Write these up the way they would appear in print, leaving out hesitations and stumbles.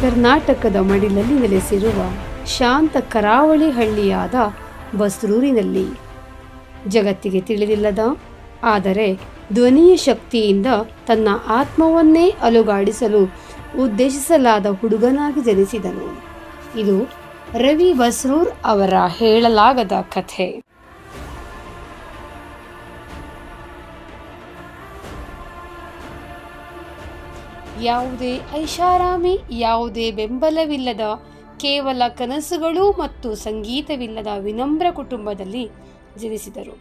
ಕರ್ನಾಟಕದ ಮಡಿಲಲ್ಲಿ ನೆಲೆಸಿರುವ ಶಾಂತ ಕರಾವಳಿ ಹಳ್ಳಿಯಾದ ಬಸ್ರೂರಿನಲ್ಲಿ ಜಗತ್ತಿಗೆ ತಿಳಿದಿಲ್ಲದ ಆದರೆ ಧ್ವನಿಯ ಶಕ್ತಿಯಿಂದ ತನ್ನ ಆತ್ಮವನ್ನೇ ಅಲುಗಾಡಿಸಲು ಉದ್ದೇಶಿಸಲಾದ ಹುಡುಗನಾಗಿ ಜನಿಸಿದನು. ಇದು ರವಿ ಬಸ್ರೂರ್ ಅವರ ಹೇಳಲಾಗದ ಕಥೆ. ಯಾವುದೇ ಐಷಾರಾಮಿ, ಯಾವುದೇ ಬೆಂಬಲವಿಲ್ಲದ, ಕೇವಲ ಕನಸುಗಳು ಮತ್ತು ಸಂಗೀತವಿಲ್ಲದ ವಿನಮ್ರ ಕುಟುಂಬದಲ್ಲಿ ಜನಿಸಿದರು.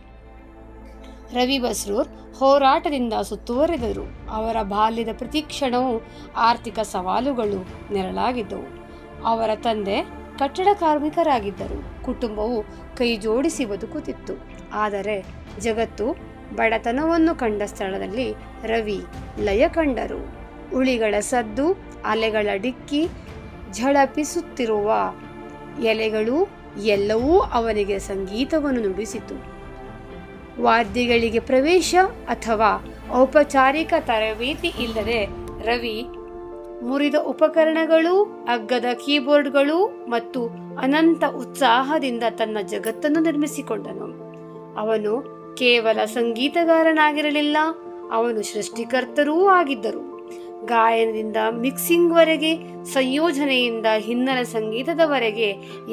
ರವಿ ಬಸ್ರೂರ್ ಹೋರಾಟದಿಂದ ಸುತ್ತುವರೆದರು. ಅವರ ಬಾಲ್ಯದ ಪ್ರತಿ ಕ್ಷಣವೂ ಆರ್ಥಿಕ ಸವಾಲುಗಳು ನೆರಳಾಗಿದ್ದವು. ಅವರ ತಂದೆ ಕಟ್ಟಡ ಕಾರ್ಮಿಕರಾಗಿದ್ದರು. ಕುಟುಂಬವು ಕೈ ಜೋಡಿಸಿ ಬದುಕುತ್ತಿತ್ತು. ಆದರೆ ಜಗತ್ತು ಬಡತನವನ್ನು ಕಂಡ ಸ್ಥಳದಲ್ಲಿ ರವಿ ಲಯ ಕಂಡರು. ಉಳಿಗಳ ಸದ್ದು, ಅಲೆಗಳ ಡಿಕ್ಕಿ, ಝಳಪಿಸುತ್ತಿರುವ ಎಲೆಗಳು ಎಲ್ಲವೂ ಅವನಿಗೆ ಸಂಗೀತವನ್ನು ನುಡಿಸಿತು. ವಾದ್ಯಗಳಿಗೆ ಪ್ರವೇಶ ಅಥವಾ ಔಪಚಾರಿಕ ತರಬೇತಿ ಇಲ್ಲದೆ ರವಿ ಮುರಿದ ಉಪಕರಣಗಳು, ಅಗ್ಗದ ಕೀಬೋರ್ಡ್ಗಳು ಮತ್ತು ಅನಂತ ಉತ್ಸಾಹದಿಂದ ತನ್ನ ಜಗತ್ತನ್ನು ನಿರ್ಮಿಸಿಕೊಂಡನು. ಅವನು ಕೇವಲ ಸಂಗೀತಗಾರನಾಗಿರಲಿಲ್ಲ, ಅವನು ಸೃಷ್ಟಿಕರ್ತರೂ ಆಗಿದ್ದರು. ಗಾಯನದಿಂದ ಮಿಕ್ಸಿಂಗ್ವರೆಗೆ, ಸಂಯೋಜನೆಯಿಂದ ಹಿನ್ನೆಲೆ ಸಂಗೀತದವರೆಗೆ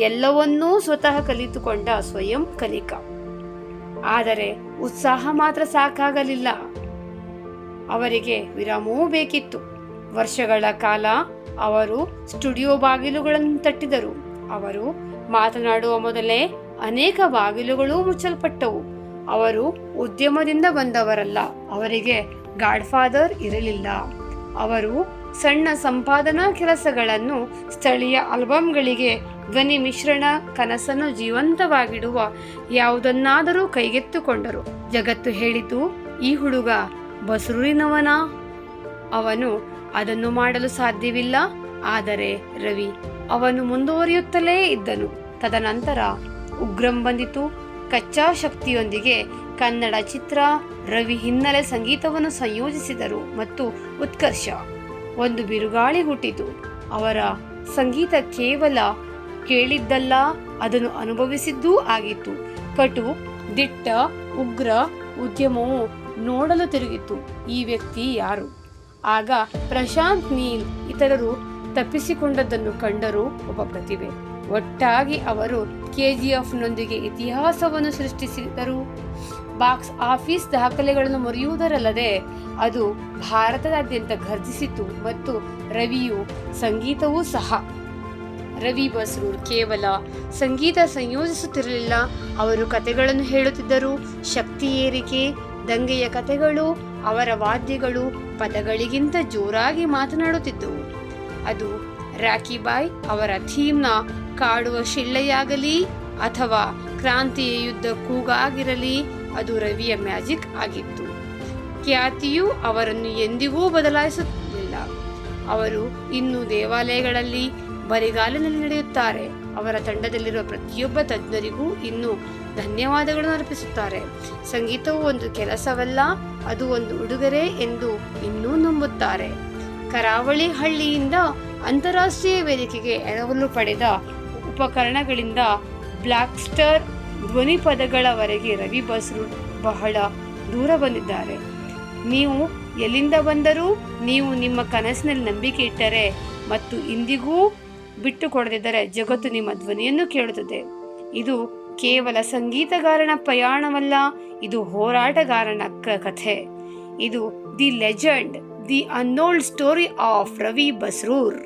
ಎಲ್ಲವನ್ನೂ ಸ್ವತಃ ಕಲಿತುಕೊಂಡ ಸ್ವಯಂ ಕಲಿಕ. ಆದರೆ ಉತ್ಸಾಹ ಮಾತ್ರ ಸಾಕಾಗಲಿಲ್ಲ, ಅವರಿಗೆ ವಿರಾಮವೂ ಬೇಕಿತ್ತು. ವರ್ಷಗಳ ಕಾಲ ಅವರು ಸ್ಟುಡಿಯೋ ಬಾಗಿಲುಗಳನ್ನು ತಟ್ಟಿದರು. ಅವರು ಮಾತನಾಡುವ ಮೊದಲೇ ಅನೇಕ ಬಾಗಿಲುಗಳು ಮುಚ್ಚಲ್ಪಟ್ಟವು. ಅವರು ಉದ್ಯಮದಿಂದ ಬಂದವರಲ್ಲ, ಅವರಿಗೆ ಗಾಡ್ಫಾದರ್ ಇರಲಿಲ್ಲ. ಅವರು ಸಣ್ಣ ಸಂಪಾದನಾ ಕೆಲಸಗಳನ್ನು, ಸ್ಥಳೀಯ ಆಲ್ಬಂಗಳಿಗೆ ಧ್ವನಿ ಮಿಶ್ರಣ, ಕನಸನ್ನು ಜೀವಂತವಾಗಿಡುವ ಯಾವುದನ್ನಾದರೂ ಕೈಗೆತ್ತಿಕೊಂಡರು. ಜಗತ್ತು ಹೇಳಿತು, ಈ ಹುಡುಗ ಬಸ್ರೂರಿನವನಾ? ಅವನು ಅದನ್ನು ಮಾಡಲು ಸಾಧ್ಯವಿಲ್ಲ. ಆದರೆ ರವಿ ಅವನು ಮುಂದುವರಿಯುತ್ತಲೇ ಇದ್ದನು. ತದನಂತರ ಉಗ್ರಂ ಬಂದಿತು. ಕಚ್ಚಾ ಶಕ್ತಿಯೊಂದಿಗೆ ಕನ್ನಡ ಚಿತ್ರ, ರವಿ ಹಿನ್ನೆಲೆ ಸಂಗೀತವನ್ನು ಸಂಯೋಜಿಸಿದರು ಮತ್ತು ಉತ್ಕರ್ಷ. ಒಂದು ಬಿರುಗಾಳಿ ಹುಟ್ಟಿತು. ಅವರ ಸಂಗೀತ ಕೇವಲ ಕೇಳಿದ್ದಲ್ಲ, ಅದನ್ನು ಅನುಭವಿಸಿದ್ದೂ ಆಗಿತ್ತು. ಕಟು, ದಿಟ್ಟ, ಉಗ್ರ ಉದ್ಯಮವು ನೋಡಲು ತಿರುಗಿತು. ಈ ವ್ಯಕ್ತಿ ಯಾರು? ಆಗ ಪ್ರಶಾಂತ್ ನೀಲ್ ಇತರರು ತಪ್ಪಿಸಿಕೊಂಡದ್ದನ್ನು ಕಂಡರು. ಒಬ್ಬ ಪ್ರತಿಭೆ. ಒಟ್ಟಾಗಿ ಅವರು ಕೆಜಿಎಫ್ನೊಂದಿಗೆ ಇತಿಹಾಸವನ್ನು ಸೃಷ್ಟಿಸಿದರು. ಬಾಕ್ಸ್ ಆಫೀಸ್ ದಾಖಲೆಗಳನ್ನು ಮುರಿಯುವುದರಲ್ಲದೆ ಅದು ಭಾರತದಾದ್ಯಂತ ಘರ್ಜಿಸಿತು. ಮತ್ತು ರವಿಯು ಸಂಗೀತವೂ ಸಹ. ರವಿ ಬಸ್ರೂರ್ ಕೇವಲ ಸಂಗೀತ ಸಂಯೋಜಿಸುತ್ತಿರಲಿಲ್ಲ, ಅವರು ಕತೆಗಳನ್ನು ಹೇಳುತ್ತಿದ್ದರು. ಶಕ್ತಿ ಏರಿಕೆ, ದಂಗೆಯ ಕತೆಗಳು. ಅವರ ವಾದ್ಯಗಳು ಪದಗಳಿಗಿಂತ ಜೋರಾಗಿ ಮಾತನಾಡುತ್ತಿದ್ದವು. ಅದು ರಾಕಿಬಾಯ್ ಅವರ ಥೀಮ್ನ ಕಾಡುವ ಶಿಳ್ಳೆಯಾಗಲಿ ಅಥವಾ ಕ್ರಾಂತಿಯ ಯುದ್ಧ ಕೂಗಾಗಿರಲಿ, ಅದು ರವಿಯ ಮ್ಯಾಜಿಕ್ ಆಗಿತ್ತು. ಖ್ಯಾತಿಯು ಅವರನ್ನು ಎಂದಿಗೂ ಬದಲಾಯಿಸುತ್ತಿಲ್ಲ. ಅವರು ಇನ್ನೂ ದೇವಾಲಯಗಳಲ್ಲಿ ಬರಿಗಾಲಿನಲ್ಲಿ ನಡೆಯುತ್ತಾರೆ. ಅವರ ತಂಡದಲ್ಲಿರುವ ಪ್ರತಿಯೊಬ್ಬ ತಜ್ಞರಿಗೂ ಇನ್ನೂ ಧನ್ಯವಾದಗಳನ್ನು ಅರ್ಪಿಸುತ್ತಾರೆ. ಸಂಗೀತವು ಒಂದು ಕೆಲಸವಲ್ಲ, ಅದು ಒಂದು ಉಡುಗೊರೆ ಎಂದು ಇನ್ನೂ ನಂಬುತ್ತಾರೆ. ಕರಾವಳಿ ಹಳ್ಳಿಯಿಂದ ಅಂತಾರಾಷ್ಟ್ರೀಯ ವೇದಿಕೆಗೆ ಎರವಲು ಪಡೆದ ಉಪಕರಣಗಳಿಂದ ಬ್ಲಾಕ್ಸ್ಟರ್ ಧ್ವನಿ ಪದಗಳವರೆಗೆ ರವಿ ಬಸ್ರೂರ್ ಬಹಳ ದೂರ ಬಂದಿದ್ದಾರೆ. ನೀವು ಎಲ್ಲಿಂದ ಬಂದರೂ, ನೀವು ನಿಮ್ಮ ಕನಸಿನಲ್ಲಿ ನಂಬಿಕೆ ಇಟ್ಟರೆ ಮತ್ತು ಇಂದಿಗೂ ಬಿಟ್ಟು ಕೊಡದಿದ್ದರೆ ಜಗತ್ತು ನಿಮ್ಮ ಧ್ವನಿಯನ್ನು ಕೇಳುತ್ತದೆ. ಇದು ಕೇವಲ ಸಂಗೀತಗಾರನ ಪ್ರಯಾಣವಲ್ಲ, ಇದು ಹೋರಾಟಗಾರನ ಕಥೆ. ಇದು the legend, the untold story of Ravi Basrur.